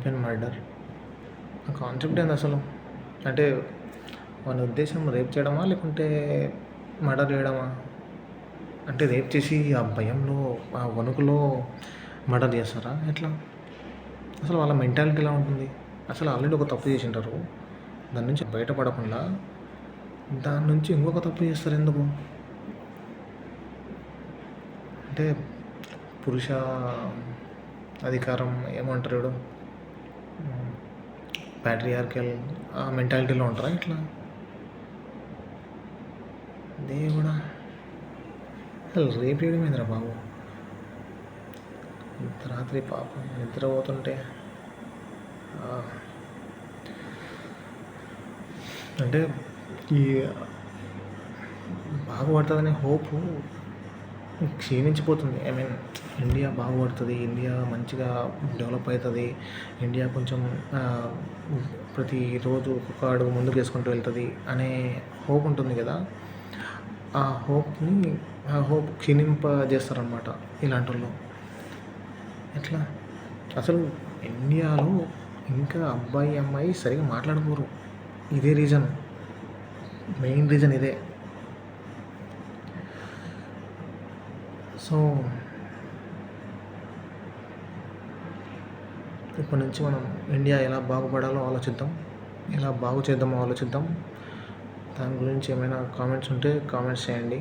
Rape and murder ఆ concept ఏంది అసలు? అంటే వాని ఉద్దేశం రేప్ చేయడమా? లేకుంటే మర్డర్ చేయడమా? అంటే రేప్ చేసి ఆ భయంలో, ఆ వణుకులో మర్డర్ చేస్తారా ఎట్లా? అసలు వాళ్ళ మెంటాలిటీ ఎలా ఉంటుంది? అసలు ఆల్రెడీ ఒక తప్పు చేసింటారు. దాని నుంచి బయటపడకుండా దాని నుంచి ఇంకొక తప్పు చేస్తారు ఎందుకు? అంటే పురుష అధికారం ఏమంటారు వీడు? ప్యాట్రియార్కల్ ఆ మెంటాలిటీలో ఉంటారా ఇట్లా? దేవుడా! అసలు రేపు చేయడమేందిరా బాబు? ఇంత రాత్రి పాపం నిద్రపోతుంటే అంటే ఈ బాగుపడుతుందనే హోపు క్షీణించిపోతుంది. ఐ మీన్ ఇండియా బాగుపడుతుంది, ఇండియా మంచిగా డెవలప్ అవుతుంది, ఇండియా కొంచెం ప్రతిరోజు ఒక్కొక్క అడుగు ముందుకు వేసుకుంటూ వెళ్తుంది అనే హోప్ ఉంటుంది కదా. ఆ హోప్ క్షీణింపజేస్తారనమాట ఇలాంటి వాళ్ళు. ఎట్లా అసలు ఇండియాలో ఇంకా అబ్బాయి అమ్మాయి సరిగా మాట్లాడుకోరు. ఇదే రీజన్, మెయిన్ రీజన్ ఇదే. సో ఇప్పటి నుంచి మనం ఇండియా ఎలా బాగుపడాలో ఆలోచిద్దాం, ఎలా బాగు చేద్దామో ఆలోచిద్దాం. దాని గురించి ఏమైనా కామెంట్స్ ఉంటే కామెంట్స్ చేయండి.